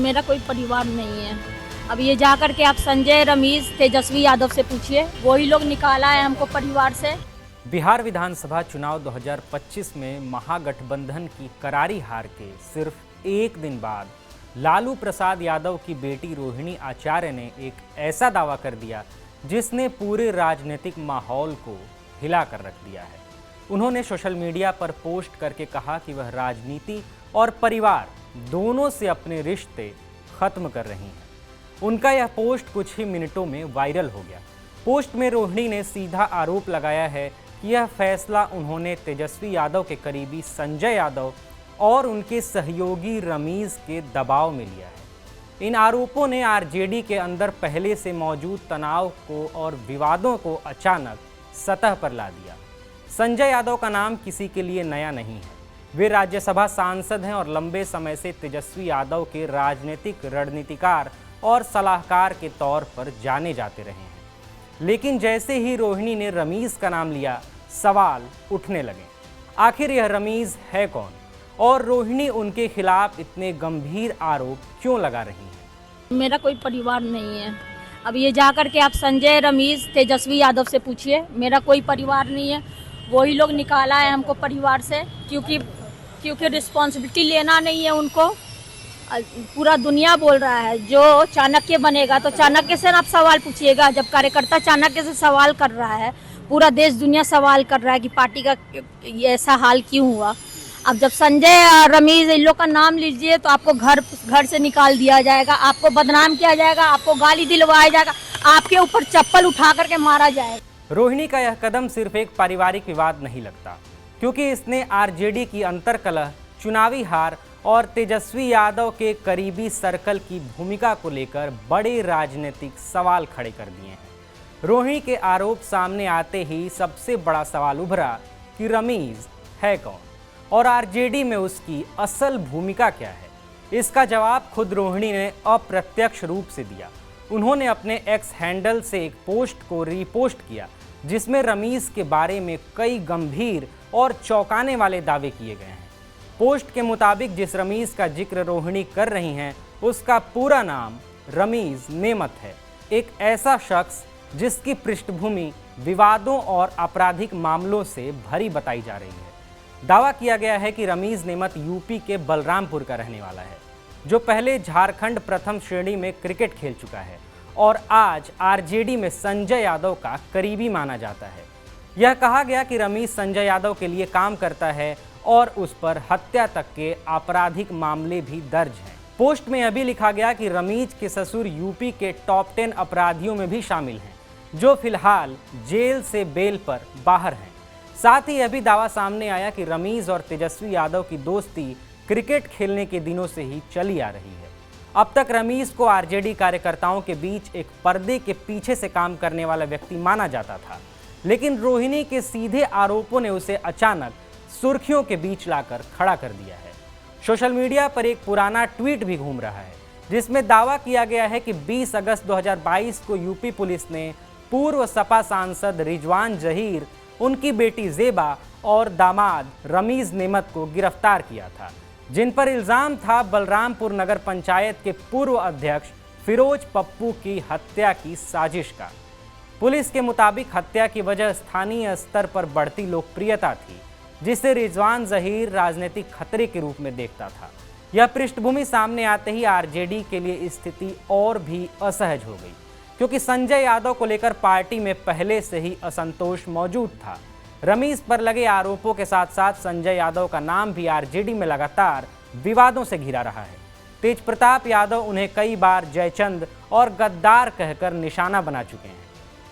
मेरा कोई परिवार नहीं है। अब ये जाकर के आप संजय, रमीज, तेजस्वी यादव से पूछिए, वही लोग निकाला है हमको परिवार से। बिहार विधानसभा चुनाव 2025 में महागठबंधन की करारी हार के सिर्फ एक दिन बाद लालू प्रसाद यादव की बेटी रोहिणी आचार्य ने एक ऐसा दावा कर दिया जिसने पूरे राजनीतिक माहौल को हिला कर रख दिया है। उन्होंने सोशल मीडिया पर पोस्ट करके कहा कि वह राजनीति और परिवार दोनों से अपने रिश्ते खत्म कर रही हैं। उनका यह पोस्ट कुछ ही मिनटों में वायरल हो गया। पोस्ट में रोहिणी ने सीधा आरोप लगाया है कि यह फैसला उन्होंने तेजस्वी यादव के करीबी संजय यादव और उनके सहयोगी रमीज के दबाव में लिया है। इन आरोपों ने आरजेडी के अंदर पहले से मौजूद तनाव को और विवादों को अचानक सतह पर ला दिया। संजय यादव का नाम किसी के लिए नया नहीं है। वे राज्यसभा सांसद हैं और लंबे समय से तेजस्वी यादव के राजनीतिक रणनीतिकार और सलाहकार के तौर पर जाने जाते रहे हैं। लेकिन जैसे ही रोहिणी ने रमीज का नाम लिया, सवाल उठने लगे। आखिर यह रमीज है कौन और रोहिणी उनके खिलाफ इतने गंभीर आरोप क्यों लगा रही हैं? मेरा कोई परिवार नहीं है। अब ये जाकर के आप संजय, रमीज, तेजस्वी यादव से पूछिए, मेरा कोई परिवार नहीं है। वही लोग निकाला है हमको परिवार से, क्योंकि रिस्पॉन्सिबिलिटी लेना नहीं है उनको। पूरा दुनिया बोल रहा है जो चाणक्य बनेगा तो चाणक्य से आप सवाल पूछिएगा। जब कार्यकर्ता चाणक्य से सवाल कर रहा है, पूरा देश दुनिया सवाल कर रहा है कि पार्टी का ऐसा हाल क्यों हुआ। अब जब संजय, रमीज, इन लोग का नाम लीजिए तो आपको घर से निकाल दिया जाएगा, आपको बदनाम किया जाएगा, आपको गाली दिलवाया जाएगा, आपके ऊपर चप्पल उठा करके मारा जाएगा। रोहिणी का यह कदम सिर्फ एक पारिवारिक विवाद नहीं लगता, क्योंकि इसने आरजेडी की अंतर्कलह, चुनावी हार और तेजस्वी यादव के करीबी सर्कल की भूमिका को लेकर बड़े राजनीतिक सवाल खड़े कर दिए हैं। रोहिणी के आरोप सामने आते ही सबसे बड़ा सवाल उभरा कि रमीज है कौन और आरजेडी में उसकी असल भूमिका क्या है। इसका जवाब खुद रोहिणी ने अप्रत्यक्ष रूप से दिया। उन्होंने अपने एक्स हैंडल से एक पोस्ट को रीपोस्ट किया जिसमें रमीज के बारे में कई गंभीर और चौंकाने वाले दावे किए गए हैं। पोस्ट के मुताबिक जिस रमीज का जिक्र रोहिणी कर रही हैं उसका पूरा नाम रमीज नेमत है, एक ऐसा शख्स जिसकी पृष्ठभूमि विवादों और आपराधिक मामलों से भरी बताई जा रही है। दावा किया गया है कि रमीज नेमत यूपी के बलरामपुर का रहने वाला है, जो पहले झारखंड प्रथम श्रेणी में क्रिकेट खेल चुका है और आज आरजेडी में संजय यादव का करीबी माना जाता है। यह कहा गया कि रमीज संजय यादव के लिए काम करता है और उस पर हत्या तक के आपराधिक मामले भी दर्ज हैं। पोस्ट में यह भी लिखा गया कि रमीज के ससुर यूपी के टॉप 10 अपराधियों में भी शामिल हैं, जो फिलहाल जेल से बेल पर बाहर हैं। साथ ही यह भी दावा सामने आया कि रमीज और तेजस्वी यादव की दोस्ती क्रिकेट खेलने के दिनों से ही चली आ रही है। अब तक रमीज को आरजेडी कार्यकर्ताओं के बीच एक पर्दे के पीछे से काम करने वाला व्यक्ति माना जाता था, लेकिन रोहिणी के सीधे आरोपों ने उसे अचानक सुर्खियों के बीच लाकर खड़ा कर दिया है। सोशल मीडिया पर एक पुराना ट्वीट भी घूम रहा है जिसमें दावा किया गया है कि 20 अगस्त 2022 को यूपी पुलिस ने पूर्व सपा सांसद रिजवान जहीर, उनकी बेटी जेबा और दामाद रमीज नेमत को गिरफ्तार किया था, जिन पर इल्जाम था बलरामपुर नगर पंचायत के पूर्व अध्यक्ष फिरोज पप्पू की हत्या की साजिश का। पुलिस के मुताबिक हत्या की वजह स्थानीय स्तर पर बढ़ती लोकप्रियता थी, जिसे रिजवान जहीर राजनीतिक खतरे के रूप में देखता था। यह पृष्ठभूमि सामने आते ही आरजेडी के लिए स्थिति और भी असहज हो गई, क्योंकि संजय यादव को लेकर पार्टी में पहले से ही असंतोष मौजूद था। रमीज पर लगे आरोपों के साथ साथ संजय यादव का नाम भी आरजेडी में लगातार विवादों से घिरा रहा है। तेज प्रताप यादव उन्हें कई बार जयचंद और गद्दार कहकर निशाना बना चुके हैं।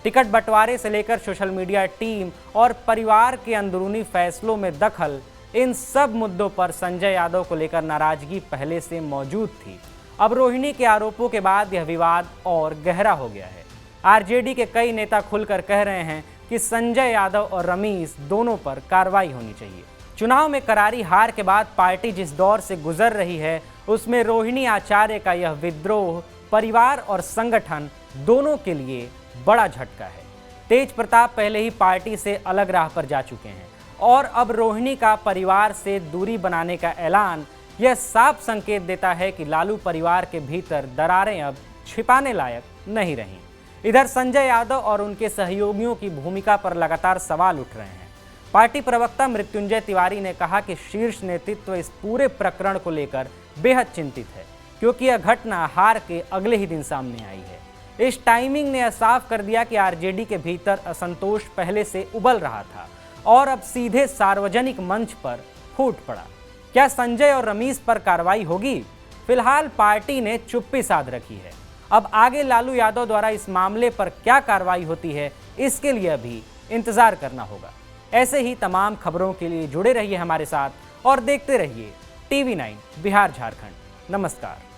टिकट बंटवारे से लेकर सोशल मीडिया टीम और परिवार के अंदरूनी फैसलों में दखल, इन सब मुद्दों पर संजय यादव को लेकर नाराजगी पहले से मौजूद थी। अब रोहिणी के आरोपों के बाद यह विवाद और गहरा हो गया है। आरजेडी के कई नेता खुलकर कह रहे हैं कि संजय यादव और रमीज दोनों पर कार्रवाई होनी चाहिए। चुनाव में करारी हार के बाद पार्टी जिस दौर से गुजर रही है, उसमें रोहिणी आचार्य का यह विद्रोह परिवार और संगठन दोनों के लिए बड़ा झटका है। तेज प्रताप पहले ही पार्टी से अलग राह पर जा चुके हैं और अब रोहिणी का परिवार से दूरी बनाने का ऐलान यह साफ संकेत देता है कि लालू परिवार के भीतर दरारें अब छिपाने लायक नहीं रहीं। इधर संजय यादव और उनके सहयोगियों की भूमिका पर लगातार सवाल उठ रहे हैं। पार्टी प्रवक्ता मृत्युंजय तिवारी ने कहा कि शीर्ष नेतृत्व इस पूरे प्रकरण को लेकर बेहद चिंतित है, क्योंकि यह घटना हार के अगले ही दिन सामने आई है। इस टाइमिंग ने यह साफ कर दिया कि आरजेडी के भीतर असंतोष पहले से उबल रहा था और अब सीधे सार्वजनिक मंच पर फूट पड़ा। क्या संजय और रमीज पर कार्रवाई होगी? फिलहाल पार्टी ने चुप्पी साध रखी है। अब आगे लालू यादव द्वारा इस मामले पर क्या कार्रवाई होती है, इसके लिए अभी इंतजार करना होगा। ऐसे ही तमाम खबरों के लिए जुड़े रहिए हमारे साथ और देखते रहिए TV9 बिहार झारखंड। नमस्कार।